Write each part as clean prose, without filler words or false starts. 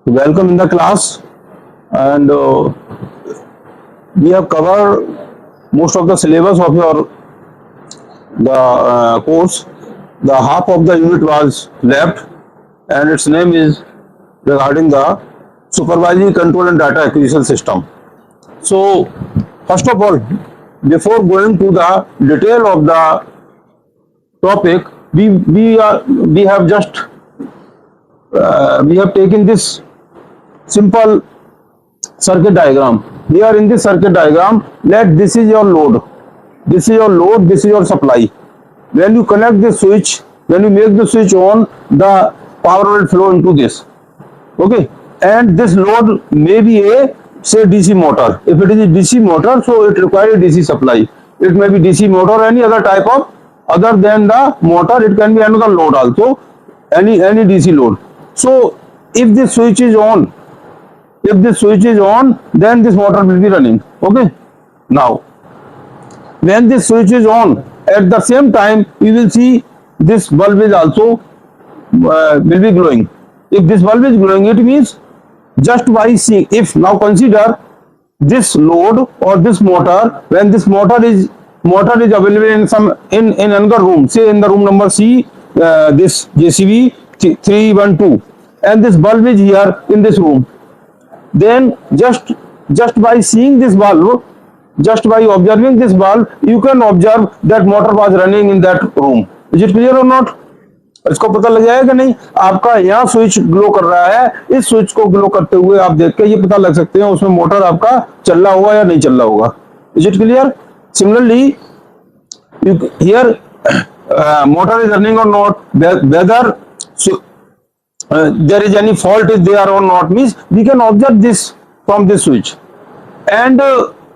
Welcome in the class, and we have covered most of the syllabus of your course. The half of the unit was left, and its name is regarding the supervisory control and data acquisition system. So, first of all, before going to the detail of the topic, we have just we have taken this simple circuit diagram. Here in this circuit diagram, let this is your load, this is your load, this is your supply. When you connect this switch, when you make the switch on, the power will flow into this. Okay, and this load may be a say DC motor. If it is a DC motor, so it requires a DC supply. It may be DC motor or any other type of, other than the motor, it can be another load also, any DC load. So if this switch is on, if this switch is on, then this motor will be running. Okay, now when this switch is on, at the same time you will see this bulb is also will be glowing. If this bulb is glowing, it means just by seeing, if now consider this load or this motor, when this motor is available in some in another room, say in the room number C, this JCB 312, and this bulb is here in this room, then just by seeing this bulb, just by observing this bulb, you can observe that motor was running in that room. Is it clear or not? इसको पता लग जाएगा नहीं? आपका यहाँ switch glow कर रहा है, इस स्विच को ग्लो करते हुए आप देख के ये पता लग सकते हैं उसमें मोटर आपका चल रहा होगा या नहीं चल रहा होगा. Is it clear? Similarly, here motor is running or not, whether there is any fault is there or not, means we can observe this from this switch. And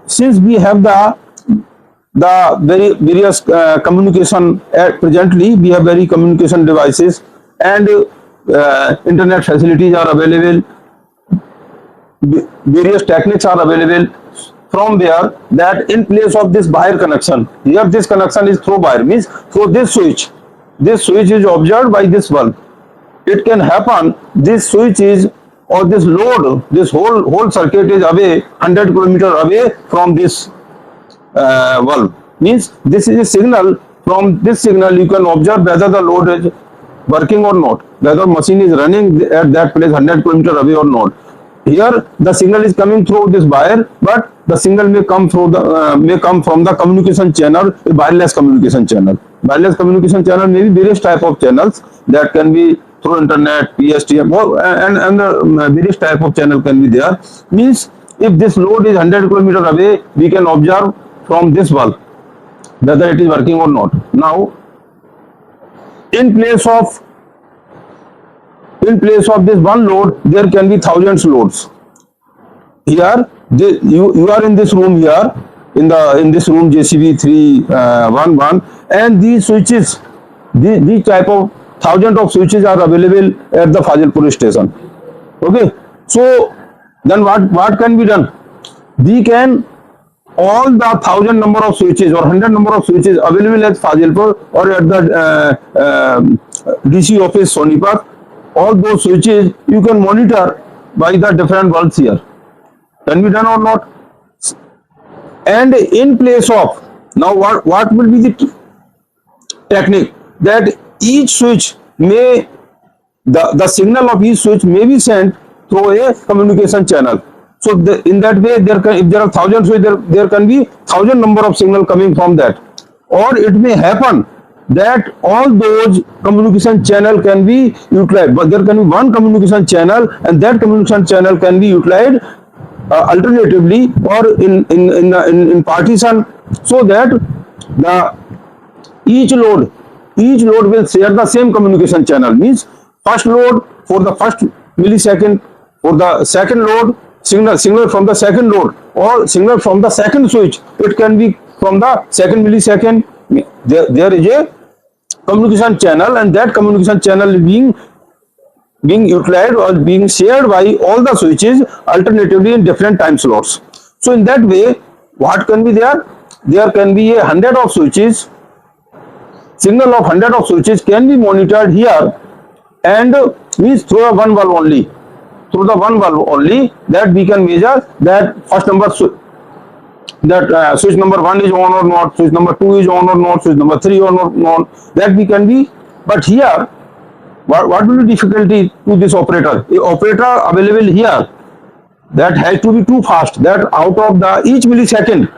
since we have the very various communication presently, we have very communication devices and internet facilities are available, various techniques are available. From there, that in place of this wire connection, here this connection is through wire, means through this switch is observed by this bulb. It can happen this switch is, or this load, this whole circuit is away 100 kilometer away from this bulb, means this is a signal. From this signal you can observe whether the load is working or not, whether machine is running at that place 100 kilometer away or not. Here the signal is coming through this wire, but the signal may come through the may come from the communication channel, a wireless communication channel. Wireless communication channel may be various type of channels, that can be through internet, PSTN, and the various type of channel can be there. Means if this load is 100 kilometer away, we can observe from this bulb whether it is working or not. Now, in place of this one load, there can be thousands loads. Here, you are in this room here, in this room JCB 311, and these switches, these type of thousands of switches are available at the Fazilpur station. Okay, so then what can be done? We can, all the 1000 number of switches or 100 number of switches available at Fazilpur or at the DC office Sonipat, all those switches you can monitor by the different bulbs here. Can be done or not? And in place of, now what will be the technique? That each switch may, the signal of each switch may be sent through a communication channel. So in that way, if there are 1000 switches, there can be 1000 number of signal coming from that. Or it may happen that all those communication channel can be utilized, but there can be one communication channel, and that communication channel can be utilized alternatively or in partition, so that each load will share the same communication channel. Means first load for the first millisecond, for the second load signal from the second load, or signal from the second switch, it can be from the second millisecond. There is a communication channel, and that communication channel is being utilized or being shared by all the switches alternatively in different time slots. So in that way, what can be there? There can be 100 of switches, signal of 100 of switches can be monitored here, and means through one valve only. through the one valve only, that we can measure that first number that switch number 1 is on or not, switch number 2 is on or not, switch number 3 or not, that we can be. But here what will be difficulty to this operator? The operator available here that has to be too fast, that out of the each millisecond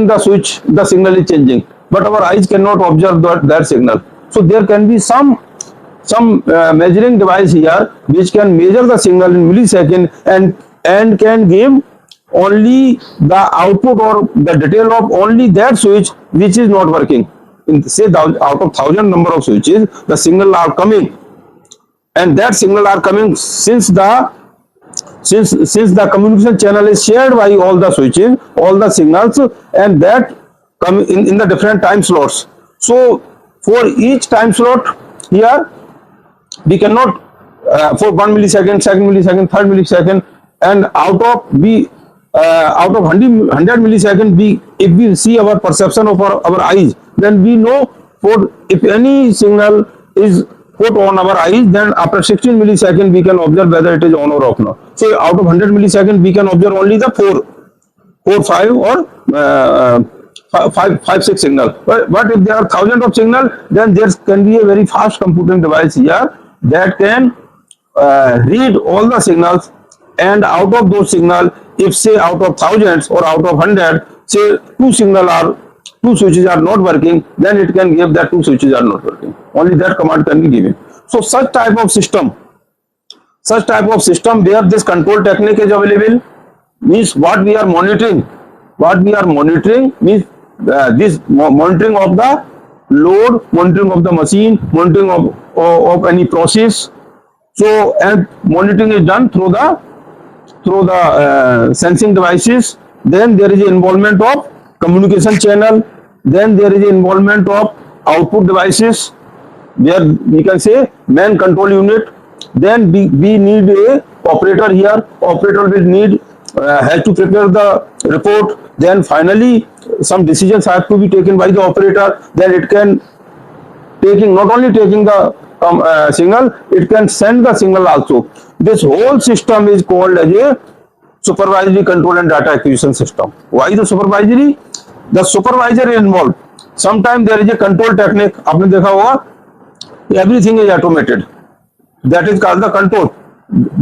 the switch, the signal is changing, but our eyes cannot observe that signal. So there can be some measuring device here which can measure the signal in millisecond and can give only the output or the detail of only that switch which is not working. In say out of 1,000 number of switches, the signal are coming, and that signal are coming since the communication channel is shared by all the switches, all the signals, and that come in the different time slots. So for each time slot here we cannot for 1 millisecond, second millisecond, third millisecond, and out of 100 millisecond, if we see our perception of our eyes, then we know for if any signal is put on our eyes, then after 16 millisecond we can observe whether it is on or off now. So out of 100 millisecond we can observe only the 4, 5 or 5, 6 signal. But if there are thousands of signal, then there can be a very fast computing device here that can read all the signals, and out of those signal, if say out of thousands or out of 100, say two switches are not working, then it can give that two switches are not working. Only that command can be given. So such type of system where this control technique is available, means what we are monitoring means this monitoring of the load, monitoring of the machine, monitoring of any process. So and monitoring is done through the sensing devices. Then there is involvement of communication channel. Then there is involvement of output devices, where we can say main control unit. Then we need a operator here. Operator will need has to prepare the report. Then finally some decisions have to be taken by the operator. Then it can not only taking the signal, it can send the signal also. This whole system is called as a supervisory control and data acquisition system. Why the supervisory? The supervisor is involved. Sometimes there is a control technique. आपने देखा होगा, everything is automated. That is called the control,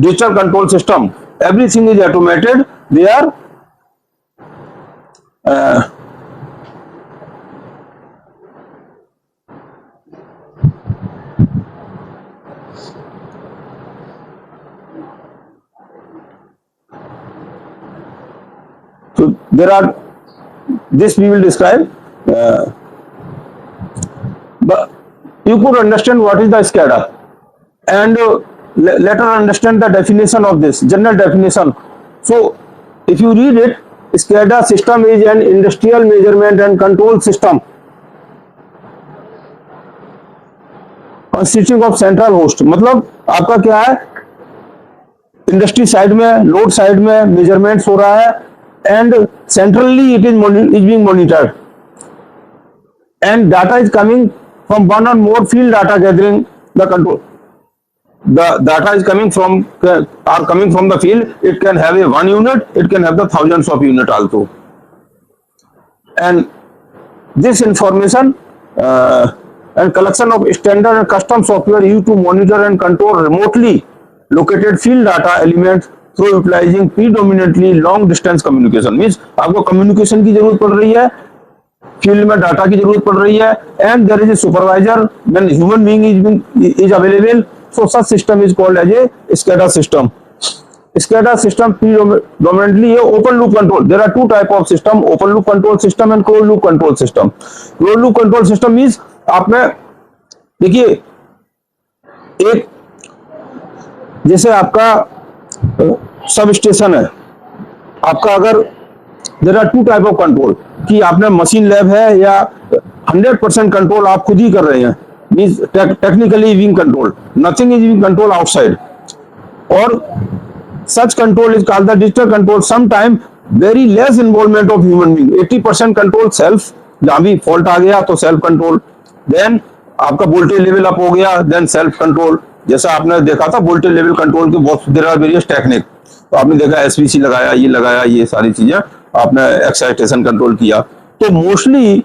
digital control system. Everything is automated. They are so there are, this we will describe, but you could understand what is the SCADA, and let us understand the definition of this, general definition. So if you read it, SCADA system is an industrial measurement and control system consisting of central host. मतलब आपका क्या है, industry side में, load side में measurements हो रहा है, and centrally it is being monitored, and data is coming from one or more field data gathering the control. The data is coming from the field. It can have a one unit, it can have the thousands of unit also, and this information and collection of standard and custom software used to monitor and control remotely located field data elements through utilizing predominantly long distance communication. Means आपको communication की जरूरत पड़ रही है, field में data की जरूरत पड़ रही है, and there is a supervisor when human being is available. So such system is called as a SCADA system. SCADA system predominantly a open loop control. There are two type of system: open loop control system and closed loop control system. Closed loop control system means आपने देखिए, एक जैसे आपका सब station है आपका, अगर there are two type of control, कि आपने मशीन लैब है या 100% कंट्रोल आप खुद ही कर रहे हैं, means technically being control, nothing is being control outside, और such control is called the digital control. Some time very less involvement of human being, 80% control self, जहां भी फॉल्ट आ गया तो सेल्फ कंट्रोल, देन आपका वोल्टेज लेवल अप हो गया, then self control, जैसा आपने देखा था वोल्टेज लेवल कंट्रोल के बहुत देर आर वेरियस टेक्निक, तो आपने देखा एसवीसी लगाया, ये सारी चीजें आपने एक्साइटेशन कंट्रोल किया। तो mostly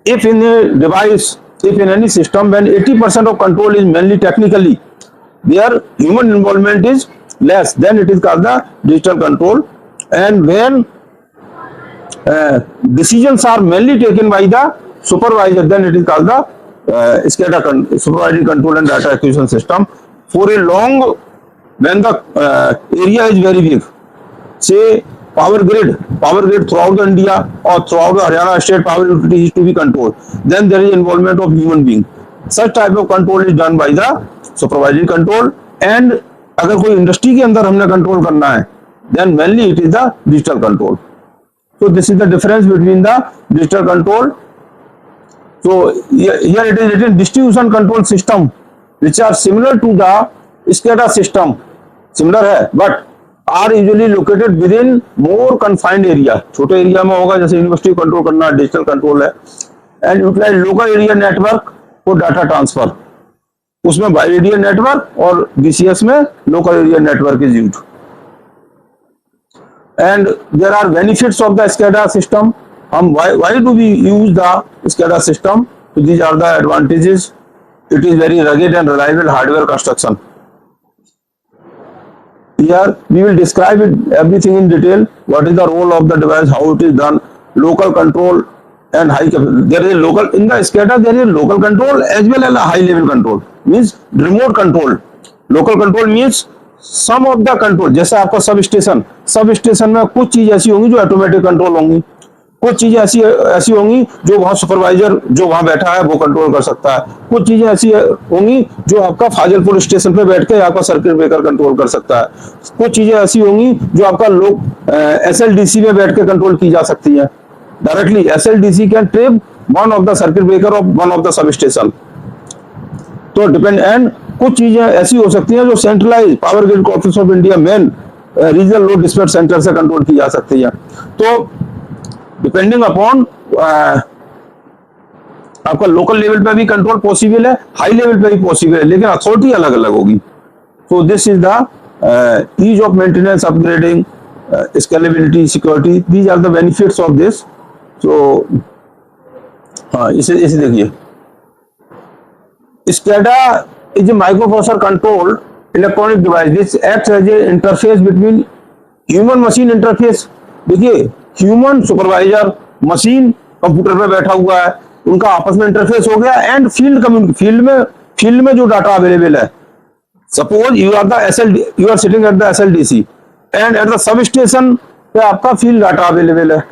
if in a device, if in any system, when 80% of control is mainly technically, where human involvement is less, then it is called the digital control. And when decisions are mainly taken by the supervisor, then it is called the SCADA, supervisory control and data acquisition system. For a long, when the area is very big, say power grid throughout India or throughout the Haryana state power utility is to be controlled, then there is involvement of human being. Such type of control is done by the supervisory control. And अगर कोई industry के अंदर हमने control करना है, then mainly it is the digital control. So this is the difference between the digital control. So here it is written distribution control system which are similar to the SCADA system, similar है, but are usually located within more confined area. छोटे area में होगा, जैसे university control करना digital control है. And utilize local area network for data transfer, उसमें wide area network और BCS में local area network is used. And there are benefits of the SCADA system. हम why do we use the SCADA system? So these are the advantages. It is very rugged and reliable hardware construction. Here we will describe it everything in detail. What is the role of the device, how it is done, local control and high capacity. There is local in the SCADA. There is local control as well as a high level control. Means remote control. Local control means some of the control. जैसे आपका sub station में कुछ चीज ऐसी होंगी जो automatic control होंगी, कुछ चीजें ऐसी होंगी जो वहां सुपरवाइजर जो वहां बैठा है वो कंट्रोल कर सकता है, कुछ चीजें ऐसी होंगी जो आपका फाजिलपुर स्टेशन पे बैठ के आपका सर्किट ब्रेकर कंट्रोल कर सकता है, कुछ चीजें ऐसी होंगी जो आपका लोग एसएलडीसी में बैठ के कंट्रोल की जा सकती है directly. SLDC can trip one of the circuit breaker of one of the sub station. तो डिपेंड. एंड कुछ चीजें ऐसी हो सकती हैं जो centralise power grid corporation of India main regional load dispatch centre से कंट्रोल की जा सकती है. तो डिपेंडिंग अपॉन आपका लोकल लेवल पे भी कंट्रोल पॉसिबल है, हाई लेवल पे भी पॉसिबल है, लेकिन अथॉरिटी अलग अलग होगी. So this is the ease of maintenance, upgrading, scalability, security. These are the benefits of this. So हाँ, इसे देखिए. SCADA is a microprocessor controlled electronic device which acts as a interface between human machine interface. देखिए, human supervisor machine computer पे बैठा हुआ है, उनका आपस में इंटरफेस हो गया. एंड फील्ड में जो डाटा अवेलेबल है, suppose you are sitting at the SLDC and at the sub station पे आपका फील्ड डाटा अवेलेबल है,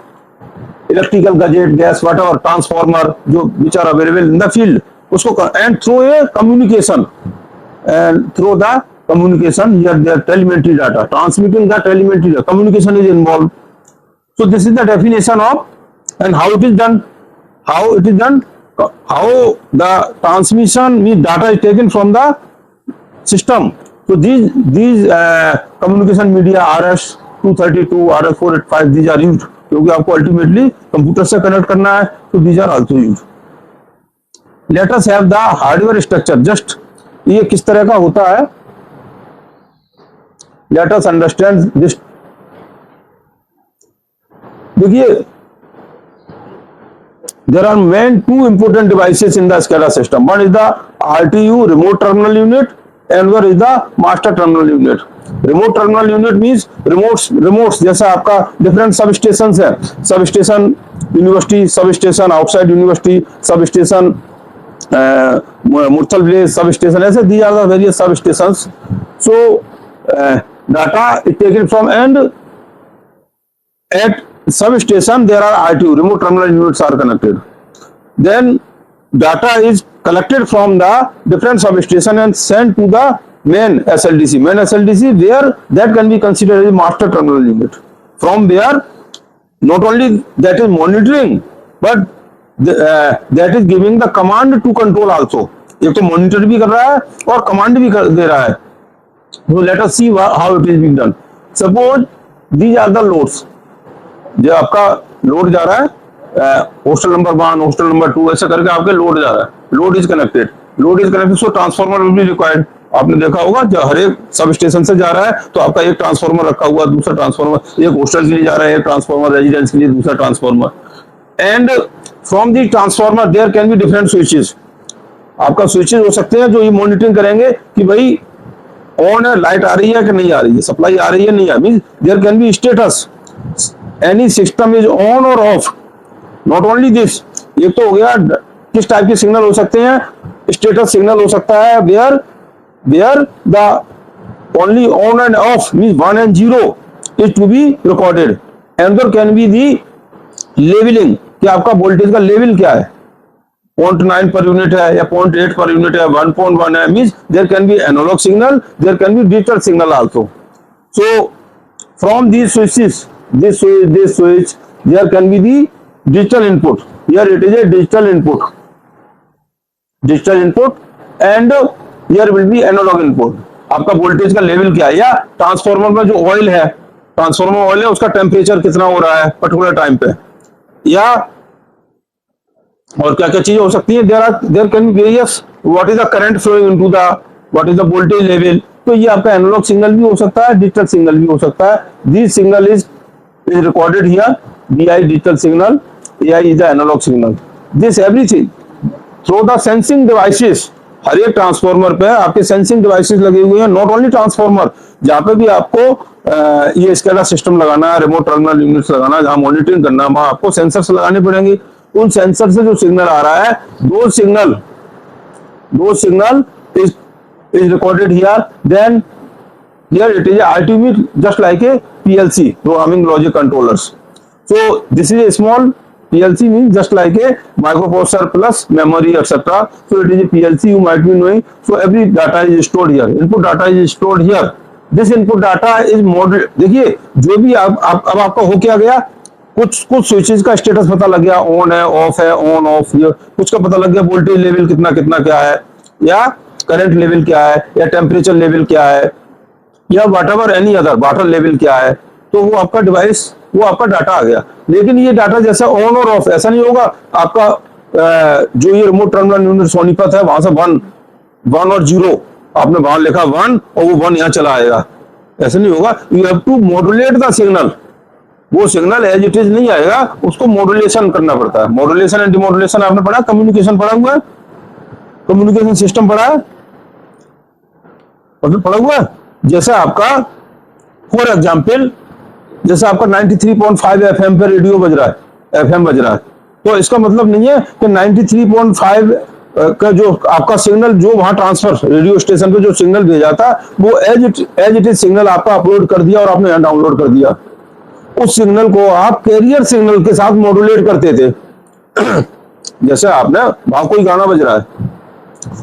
electrical gadget, gas, whatever, transformer जो which are available in the field, उसको and through a communication and through the communication here their telemetry data, transmitting the telemetry data, communication is involved. So this is the definition of and how it is done. How the transmission means data is taken from the system. So these communication media RS-232, RS-485 these are used क्योंकि आपको ultimately computer से connect करना है. So these are also used. Let us have the hardware structure. Just ये किस तरह का होता है, लेट अस अंडरस्टैंड दिस. देखिए, there are main two important devices in the SCADA system. One is the RTU, remote terminal unit, and one is the master terminal unit. Remote terminal unit means remotes जैसा आपका different sub station है, sub station university, sub station outside university, sub station Murthal Village substation, ऐसे these are the various substations. So data is taken from, and at substation there are RTU, remote terminal units are connected. Then data is collected from the different substation and sent to the main SLDC. Main SLDC where that can be considered as master terminal unit. From where not only that is monitoring, but that is giving the command to control also. एक तो monitor भी कर रहा है और command भी दे रहा है. So let us see how it is being done. Suppose these are the loads. जो आपका लोड जा रहा है हॉस्टल नंबर 1, हॉस्टल नंबर 2 ऐसे करके आपके लोड जा रहा है. Load is connected. Load is connected, so transformer will be required. आपने देखा होगा जब हर एक सब स्टेशन से जा रहा है तो आपका एक ट्रांसफार्मर रखा हुआ, दूसरा ट्रांसफार्मर, एक हॉस्टल के लिए जा रहा है एक ट्रांसफार्मर, रेजिडेंस के लिए दूसरा transformer. And from the transformer there can be different switches. आपका स्विचेस हो सकते हैं जो ये मॉनिटरिंग करेंगे कि भाई ऑन है, लाइट आ रही है कि नहीं आ रही है, सप्लाई आ रही है नहीं आ रही। Means there can be status, any system is on और ऑफ। नॉट ओनली दिस, ये तो हो गया किस टाइप के सिग्नल हो सकते हैं, स्टेटस सिग्नल हो सकता है where the only on and off means 1 and 0 is to be recorded. And can be the levelling, कि आपका वोल्टेज का लेवल क्या है, 0.9 पर यूनिट है या 0.8 पर यूनिट है, 1.1 है। Means there can be analog signal, there can be digital signal also. So from these switches, this switch there can be the digital input. Here it is a digital input and here will be analog input. आपका voltage का level क्या है, या transformer में जो oil है, transformer oil है उसका टेम्परेचर कितना हो रहा है पर्टिकुलर टाइम पे, या और क्या क्या चीजें हो सकती है। There can be various, what is the current flowing into the, what is the voltage level. तो ये आपका एनालॉग सिग्नल भी हो सकता है, डिजिटल सिग्नल भी हो सकता है। This signal is recorded here, DI digital signal, AI is the analogue signal. This everything through the sensing devices. हर एक ट्रांसफार्मर पे आपके सेंसिंग डिवाइसेस लगे हुए हैं। नॉट ओनली ट्रांसफार्मर, जहाँ पे भी आपको ये SCADA सिस्टम लगाना है, रिमोट टर्मिनल यूनिट्स लगाना है, जहाँ मॉनिटरिंग करना है, वहाँ आपको सेंसर्स लगाने पड़ेंगे। उन सेंसर से जो सिग्नल आ रहा है, दो signal is recorded here. Then here it is a RTB, just like a PLC, programming logic controllers. So this is a small PLC, means just like a microprocessor plus memory etc. So it is a PLC, you might be knowing. So every data is stored here, input data is stored here. This input data is modeled. देखिए जो भी अब आपका हो क्या गया, कुछ switches का स्टेटस पता लग गया, ऑन है, ऑफ है, ऑन ऑफ, कुछ का पता लग गया वोल्टेज लेवल कितना क्या है, या करंट लेवल क्या है, या टेम्परेचर लेवल क्या है, या whatever any other water level क्या है। तो वो आपका डिवाइस, वो आपका डाटा आ गया। लेकिन ये डाटा जैसा ऑन और ऑफ ऐसा नहीं होगा। आपका जो ये रिमोट टर्मिनल यूनिट सोनीपत है, वहां से 1 और 0 आपने वहां लिखा 1 और वो 1 यहाँ चला आएगा, ऐसा नहीं होगा। You have to modulate the signal. वो सिग्नल एज इट इज नहीं आएगा, उसको मॉड्यूलेशन करना पड़ता है। मॉड्यूलेशन एंड डिमॉड्यूलेशन आपने पढ़ा, कम्युनिकेशन पढ़ा हुआ है, कम्युनिकेशन सिस्टम पढ़ा है, और पढ़ा हुआ है। जैसा आपका फॉर एग्जाम्पल, जैसे आपका 93.5 FM पे रेडियो बज रहा है, FM बज रहा है, तो इसका मतलब नहीं है कि 93.5 का जो आपका सिग्नल जो वहां ट्रांसफर रेडियो स्टेशन पे जो सिग्नल भेजा था, वो एज इट इज सिग्नल आपका अपलोड कर दिया और आपने यहाँ डाउनलोड कर दिया। उस सिग्नल को आप कैरियर सिग्नल के साथ मॉड्यूलेट करते थे। जैसे आपने वहां कोई गाना बज रहा है,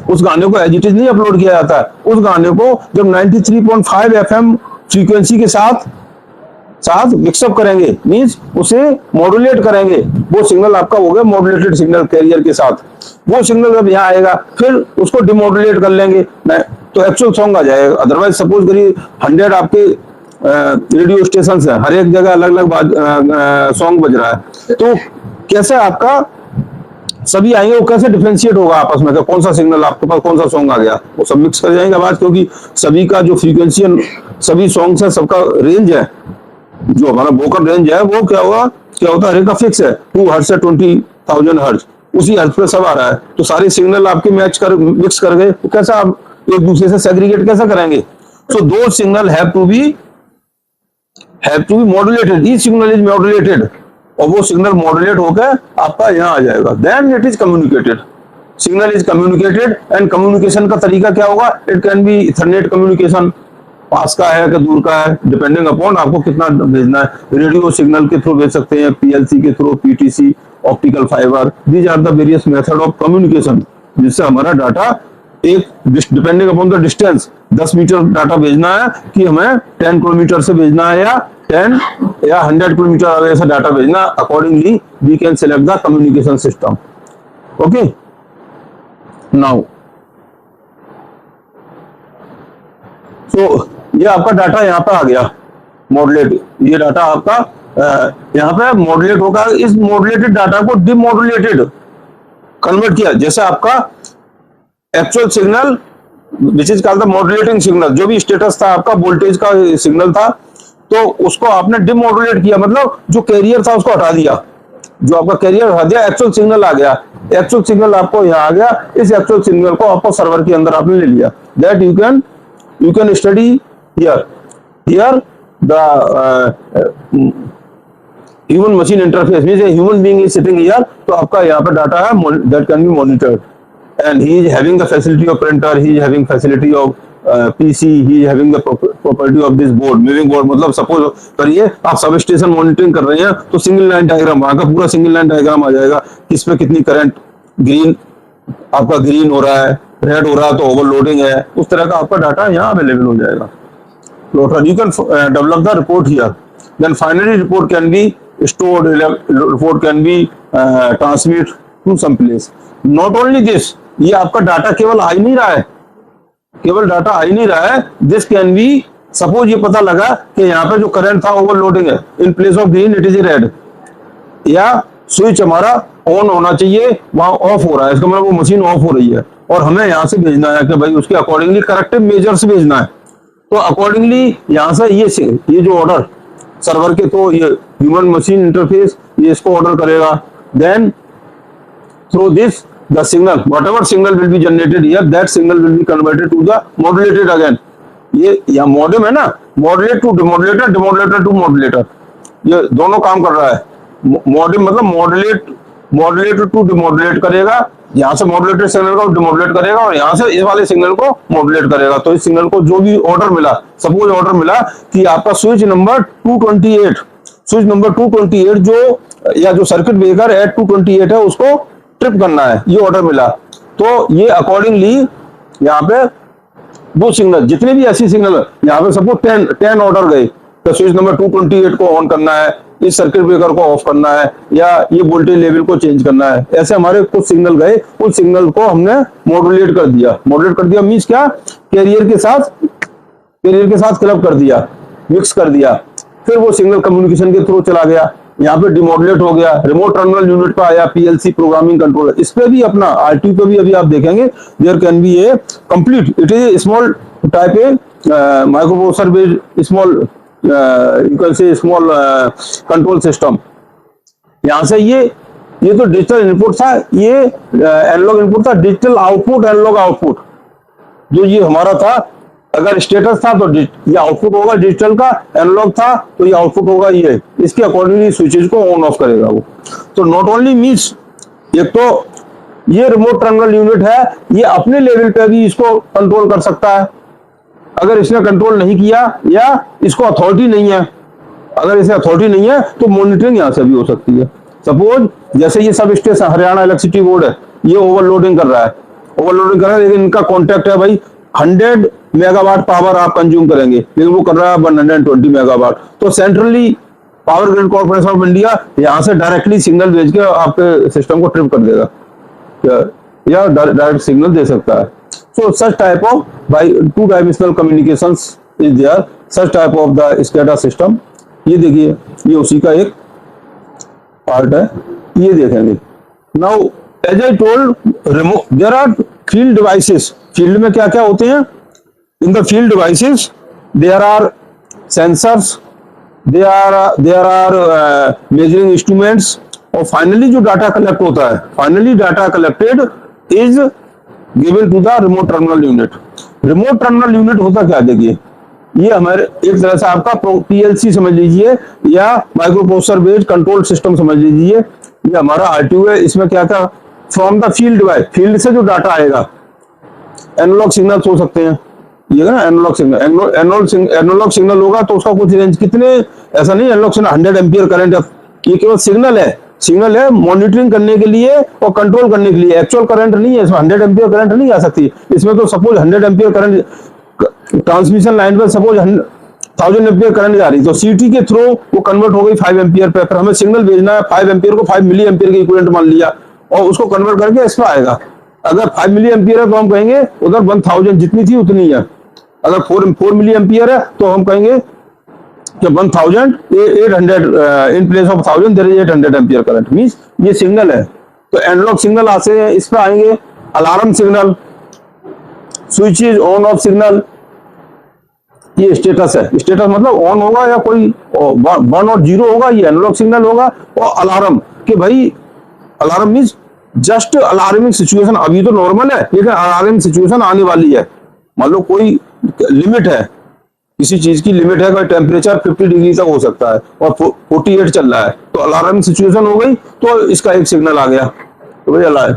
उस गाने को एज इट इज नहीं अपलोड किया जाता है। उस गाने को जब 93.5 FM फ्रीक्वेंसी के साथ मिक्सअप करेंगे, मींस उसे मॉड्यूलेट करेंगे, वो सिग्नल आपका हो गया मॉड्यूलेटेड सिग्नल कैरियर के साथ। वो सिग्नल जब यहाँ आएगा फिर उसको डिमॉड्यूलेट कर लेंगे तो एक्चुअल सॉन्ग आ जाएगा। अदरवाइज सपोज करिए 100 आपके रेडियो स्टेशन है, हर एक जगह अलग अलग सॉन्ग बज रहा है, तो कैसे आपका सभी आएंगे, वो कैसे डिफरेंशिएट होगा आपस में, कौन सा सिग्नल आपके पास, कौन सा सॉन्ग आ गया, वो सब मिक्स कर जाएंगे आवाज। क्योंकि सभी का जो फ्रीक्वेंसी, सभी सॉन्ग्स है, सबका रेंज है, जो हमारा वोकल रेंज है वो क्या होता है, हर एक का फिक्स है 2 हर्ट्ज से 20,000 हर्ट्ज, उसी हर्ट्ज पे सब आ रहा है। तो सारे सिग्नल आपके मिक्स कर गए, तो कैसा आप एक दूसरे से सेग्रीगेट कैसे करेंगे। सो दो signal have to be modulated, each signal is modulated, और वो सिग्नल मॉड्यूलेट होकर आपका यहाँ आ जाएगा, then it is communicated. Signal is communicated, and communication का तरीका क्या होगा, it can be ethernet communication, पास का है कि दूर का है, डिपेंडिंग अपॉन आपको कितना भेजना है। रेडियो सिग्नल के थ्रू भेज सकते हैं, PLC के through, PTC, optical fibre, these are the various method of communication, जिससे हमारा डाटा एक depending upon the distance 10 metre data भेजना है कि हमें 10 किलोमीटर से भेजना है, या 10 या 100 किलोमीटर आगे से डाटा भेजना, accordingly we can select the communication system. Okay, now so ये आपका डाटा यहाँ पे आ गया मॉड्यूलेट, ये डाटा आपका यहाँ पे मॉड्यूलेट होगा। इस मॉड्यूलेटेड डाटा को डिमॉड्यूलेटेड कन्वर्ट किया, जैसे आपका actual signal which is called the modulating signal, जो भी स्टेटस था आपका वोल्टेज का सिग्नल था, तो उसको आपने डिमॉड्यूलेट किया, मतलब जो कैरियर था उसको हटा दिया, जो आपका कैरियर हटा दिया, एक्चुअल सिग्नल आ गया। एक्चुअल सिग्नल आपको यहाँ आ गया, इस एक्चुअल सिग्नल को आपको सर्वर के अंदर आपने ले लिया। That you can study here the human machine interface, means human being is sitting here, तो आपका यहाँ पे डाटा है that can be monitored, and he is having the facility of printer, he is having facility of PC, he is having the property of this board, moving board। मतलब suppose करिए आप sub station monitoring कर रहे हैं, तो single line diagram, वहां का पूरा सिंगल लाइन डायग्राम आ जाएगा, किस पे कितनी करंट, ग्रीन आपका ग्रीन हो रहा है, रेड हो रहा है तो ओवरलोडिंग है, उस तरह का आपका डाटा यहाँ अवेलेबल हो जाएगा। You can develop the report here, then finally report can be stored, report can be transmit to some place। not only this, ये आपका डाटा केवल आ ही नहीं रहा है, केवल डाटा आ ही नहीं रहा है, दिस कैन बी, सपोज ये पता लगा कि यहाँ पे जो करंट था ओवरलोडिंग है, इन place of green it is red, या स्विच हमारा ऑन होना चाहिए, वहां ऑफ हो रहा है, इसका मतलब वो मशीन ऑफ हो रही है, और हमें यहाँ से भेजना है कि भाई उसके अकॉर्डिंगली करेक्टिव मेजर्स भेजना है, तो अकॉर्डिंगली यहाँ से ये जो ऑर्डर सर्वर के, तो ये ह्यूमन मशीन इंटरफेस ये इसको ऑर्डर करेगा, then through this the signal, whatever signal will be generated here, that signal will be converted to the modulated again. ये या मॉडेम है ना, modulate to demodulator, demodulator to modulator, ये दोनों काम कर रहा है। मॉडेम मतलब मॉड्यूलेट टू डिमॉड्यूलेट करेगा, यहाँ से मॉड्यूलेटेड सिग्नल को डिमॉड्यूलेट करेगा, और यहाँ से इस वाले सिग्नल को मॉड्यूलेट करेगा। तो इस सिग्नल को जो भी ऑर्डर मिला, सपोज ऑर्डर मिला कि आपका स्विच नंबर 228 जो, या जो सर्किट ब्रेकर एट 228 है उसको ट्रिप करना है, ये ऑर्डर मिला, तो ये अकॉर्डिंगली यहाँ पे वो सिग्नल, जितने भी ऐसी सिग्नल, यहाँ पे सपोज 10 ऑर्डर गए, तो स्विच नंबर 228 को ऑन करना है, इस सर्किट ब्रेकर को ऑफ करना है, या ये वोल्टेज लेवल को चेंज करना है, ऐसे हमारे कुछ सिग्नल गए, उन सिग्नल को हमने मॉड्यूलेट कर दिया मींस क्या, कैरियर के साथ क्लब कर दिया, मिक्स कर दिया, फिर वो सिग्नल कम्युनिकेशन के थ्रू चला गया, यहाँ पे डिमॉड्यूलेट हो गया, रिमोट टर्मिनल यूनिट पे आया, पीएलसी प्रोग्रामिंग कंट्रोलर, इस पे भी अपना आरटी पे भी अभी आप देखेंगे, there can be a complete, it is small type a microprocessor based small you can say small control system। यहाँ से ये तो डिजिटल इनपुट था, ये एनालॉग इनपुट था, डिजिटल आउटपुट, एनालॉग आउटपुट, जो ये हमारा था, अगर स्टेटस था तो ये आउटपुट होगा डिजिटल का, एनालॉग था तो ये आउटपुट होगा, ये इसके अकॉर्डिंगली स्विचेज को ऑन ऑफ करेगा वो। तो नॉट ओनली मीन्स, एक तो ये रिमोट टर्मिनल यूनिट है, ये अपने लेवल पे भी इसको कंट्रोल कर सकता है, अगर इसने कंट्रोल नहीं किया या इसको अथॉरिटी नहीं है, अगर इसे अथॉरिटी नहीं है तो मॉनिटरिंग यहां से भी हो सकती है। सपोज जैसे ये sub station Haryana electricity board है, ये ओवरलोडिंग कर रहा है, लेकिन इनका कॉन्ट्रैक्ट है भाई 100 मेगावाट पावर आप कंज्यूम करेंगे, लेकिन वो कर रहा है 120 मेगावाट, तो centrally power grid corporation of India यहाँ से डायरेक्टली सिग्नल भेज के आपके सिस्टम को ट्रिप कर देगा, या डायरेक्ट सिग्नल दे सकता है। So such type of by two-dimensional communications is there, such type of the SCADA system। ये देखिए, ये उसी का एक पार्ट है, ये देखेंगे। Now as I told, remote there are field devices। Field में क्या क्या होते हैं? In the field devices there are sensors, there are measuring instruments, और फाइनली जो डाटा कलेक्ट होता है, finally data collected is given to the remote terminal unit. Remote terminal unit होता क्या, देखिए ये हमारे एक तरह से आपका पीएलसी समझ लीजिए, या micro processor based control system समझ लीजिए, ये हमारा आरटीयू है। इसमें क्या था, from the field device, field से जो डाटा आएगा, एनालॉग सिग्नल हो सकते हैं, ये ना एनालॉग सिग्नल, एनालॉग सिग्नल होगा तो उसका कुछ रेंज, कितने, ऐसा नहीं एनालॉग सिग्नल 100 एम्पियर करंट, ये केवल सिग्नल है मॉनिटरिंग करने के लिए और कंट्रोल करने के लिए, एक्चुअल करंट नहीं है इसमें, 100 एम्पियर करंट नहीं आ सकती इसमें। तो suppose 100 ampere current transmission line पर सपोज 1000 एम्पियर करंट जा रही, तो सीटी के थ्रू वो कन्वर्ट हो गई 5 एम्पियर पे, फिर हमें सिग्नल भेजना है 5 एम्पियर को 5 मिली एम्पियर के इक्विवेलेंट मान लिया, और उसको कन्वर्ट करके इस पर आएगा। अगर 5 मिली एम्पियर है तो हम कहेंगे उधर 1000 जितनी थी उतनी है, अगर 4 मिली एम्पियर है तो हम कहेंगे कि 1800 in place of 1000 there is 800 ampere current, means ये सिग्नल है। तो एनालॉग सिग्नल आते हैं, इस पर आएंगे alarm signal, switch is on off signal, ये स्टेटस है। स्टेटस मतलब ऑन होगा या कोई 1 और 0 होगा, ये एनालॉग सिग्नल होगा। और अलार्म कि भाई, alarm means just alarming situation, अभी तो नॉर्मल है लेकिन अलार्मिंग सिचुएशन आने वाली है। मान लो कोई लिमिट है, किसी चीज की लिमिट है, कोई टेम्परेचर 50 डिग्री तक हो सकता है और 48 चल रहा है, तो अलार्मिंग सिचुएशन हो गई, तो इसका एक सिग्नल आ गया। तो भाई अलार्म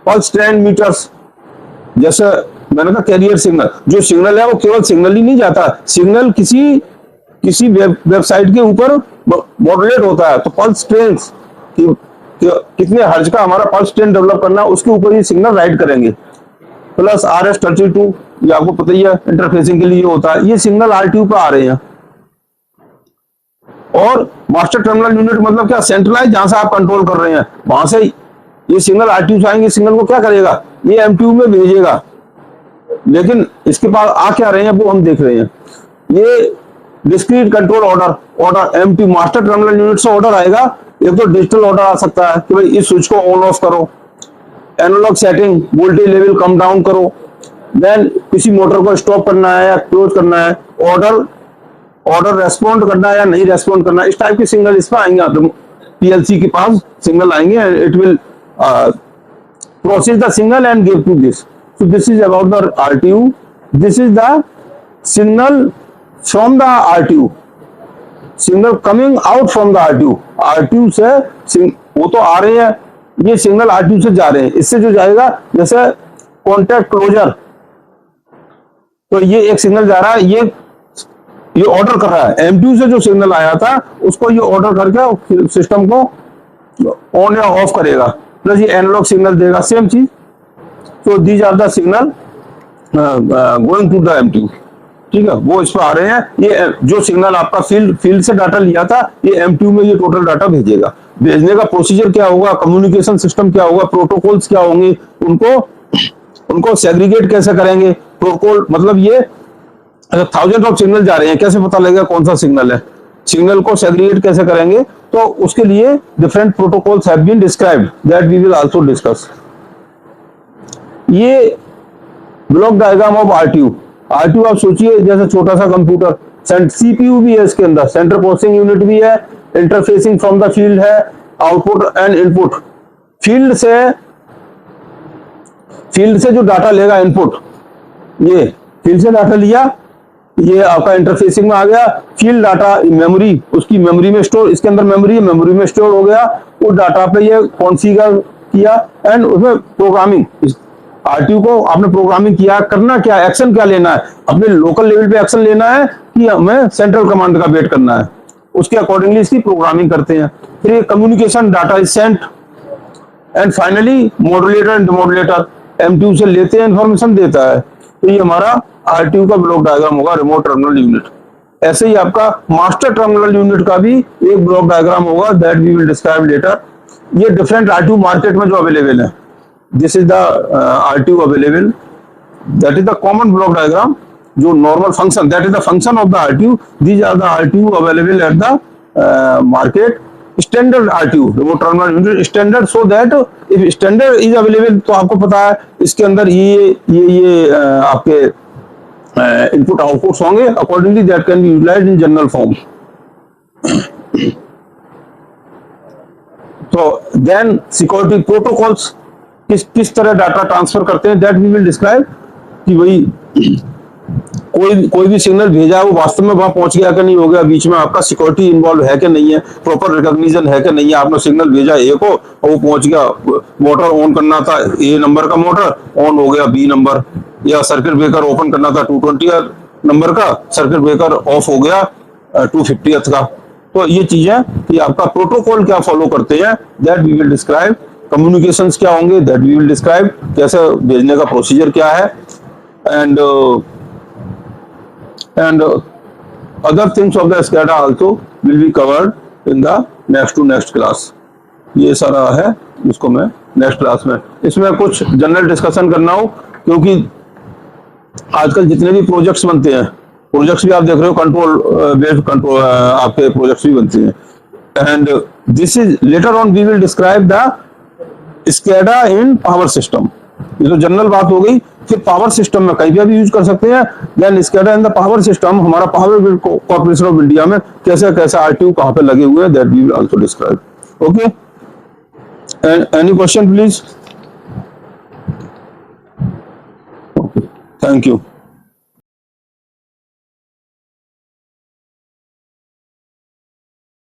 पल्स 10 मीटर्स, जैसे मैंने कहा कैरियर सिग्नल, जो सिग्नल है वो केवल सिग्नल ही नहीं जाता, सिग्नल किसी वेबसाइट के ऊपर मॉड्यूलेट होता है। तो पल्स ट्रेन्स कितने हर्ज का हमारा पल्स ट्रेन डेवलप करना है, उसके ऊपर ये सिग्नल राइट करेंगे। प्लस RS32, ये आपको पता ही है इंटरफेसिंग के लिए होता है। ये सिग्नल RTU पे आ रहे हैं। और मास्टर टर्मिनल यूनिट मतलब क्या, सेंट्रलाइज, जहां से आप कंट्रोल कर रहे हैं वहां से ये सिग्नल RTU से आएंगे। सिग्नल को क्या करेगा, ये MTU में भेजेगा। लेकिन इसके पास आ क्या रहे हैं वो हम देख रहे हैं। ये discrete control order MTU master terminal unit से ऑर्डर आएगा। एक तो डिजिटल ऑर्डर आ सकता है कि भाई इस स्विच को ऑन ऑफ करो, एनालॉग सेटिंग, वोल्टेज लेवल कम डाउन करो, देन किसी मोटर को स्टॉप करना है या क्लोज करना है, ऑर्डर रेस्पॉन्ड करना है या नहीं रेस्पॉन्ड करना है, इस टाइप के सिग्नल इसमें आएंगे। तो PLC के पास सिग्नल आएंगे, it will process the signal and give to this. So this is about the RTU. This is the signal from the RTU. Signal coming out from the RTU. RTU से वो तो आ रहे हैं, ये signal RTU से जा रहे हैं। इससे जो जाएगा, जैसे कॉन्टैक्ट क्लोजर, तो ये एक सिग्नल जा रहा है, ये ऑर्डर कर रहा है। MTU से जो सिग्नल आया था उसको ये ऑर्डर करके सिस्टम को ऑन या ऑफ करेगा। प्लस ये एनालॉग सिग्नल देगा, सेम चीज। तो these are the signal going to the MTU, ठीक है, वो इस पर आ रहे हैं। ये जो सिग्नल आपका फील्ड से डाटा लिया था, ये MTU में ये टोटल डाटा भेजेगा। भेजने का प्रोसीजर क्या होगा, कम्युनिकेशन सिस्टम क्या होगा, प्रोटोकॉल्स क्या होंगे, उनको सेग्रीगेट कैसे करेंगे। प्रोटोकॉल मतलब ये 1000 ऑफ सिग्नल जा रहे हैं, कैसे पता लगेगा कौन सा सिग्नल है, सिग्नल को सेग्रीगेट कैसे करेंगे। तो उसके लिए different protocols have been described, that we will also discuss. ये ब्लॉक डायग्राम ऑफ RTU आप सोचिए जैसे छोटा सा कंप्यूटर, CPU भी है इसके अंदर, सेंटर प्रोसेसिंग यूनिट भी है, इंटरफेसिंग फ्रॉम द फील्ड है, आउटपुट एंड इनपुट। फील्ड से जो डाटा लेगा इनपुट, ये फील्ड से डाटा लिया, ये आपका इंटरफेसिंग में आ गया। फील्ड डाटा मेमोरी, उसकी मेमोरी में स्टोर, इसके अंदर मेमोरी में स्टोर हो गया। उस डाटा पे ये कॉन्फ़िगर किया एंड उसमें प्रोग्रामिंग, RTU को आपने प्रोग्रामिंग किया, करना क्या, एक्शन क्या लेना है, अपने लोकल लेवल पे एक्शन लेना है कि हमें सेंट्रल कमांड का वेट करना है, उसके अकॉर्डिंगली इसकी प्रोग्रामिंग करते हैं। फिर ये communication data is sent and finally modulator and demodulator MTU से लेते हैं, इंफॉर्मेशन देता है। तो ये हमारा RTU का ब्लॉक डायग्राम होगा, रिमोट टर्मिनल यूनिट। ऐसे ही आपका मास्टर टर्मिनल यूनिट का भी एक ब्लॉक डायग्राम होगा, that we will describe later. ये डिफरेंट RTU मार्केट में जो अवेलेबल है, this is the RTU available, that is the common block diagram, जो normal function, that is the function of the RTU. These are the RTU available at the market. Standard RTU, remote terminal unit standard, so that if standard is available, तो आपको पता है इसके अंदर ये आपके input outputs होंगे, accordingly that can be utilized in general form. तो then security protocols किस तरह डाटा ट्रांसफर करते हैं, दैट वी विल डिस्क्राइब। कि भाई कोई भी सिग्नल भेजा है वो वास्तव में वहां पहुंच गया कि नहीं हो गया, बीच में आपका सिक्योरिटी इन्वॉल्व है कि नहीं है, प्रॉपर रिकॉग्निशन है कि नहीं है। आपने सिग्नल भेजा A को और वो पहुंच गया, मोटर ऑन करना था A नंबर का, मोटर ऑन हो गया B नंबर, या सर्किट ब्रेकर ओपन करना था 220 नंबर का, सर्किट ब्रेकर ऑफ हो गया 250th का। तो ये चीजें कि आपका प्रोटोकॉल क्या फॉलो करते हैं, that we will describe. Communications क्या होंगे, दैट वी विल डिस्क्राइब, कैसे भेजने का प्रोसीजर क्या है, and other things of the SCADA also will be covered in the next class. ये सारा है, इसको मैं नेक्स्ट क्लास में, इसमें कुछ जनरल डिस्कशन करना हो, क्योंकि आजकल जितने भी प्रोजेक्ट्स बनते हैं, प्रोजेक्ट्स भी आप देख रहे हो, कंट्रोल बेस्ड कंट्रोल आपके प्रोजेक्ट्स भी बनते हैं, and this is later on we will describe the SCADA in power system. ये तो जनरल बात हो गई। फिर पावर सिस्टम में कहीं पे भी यूज कर सकते हैं। Then SCADA in the power system, हमारा power grid corporation of India में कैसे कैसे आरटीयू कहाँ पे लगे हुए हैं, that we will also describe. Okay, any question please? Thank you.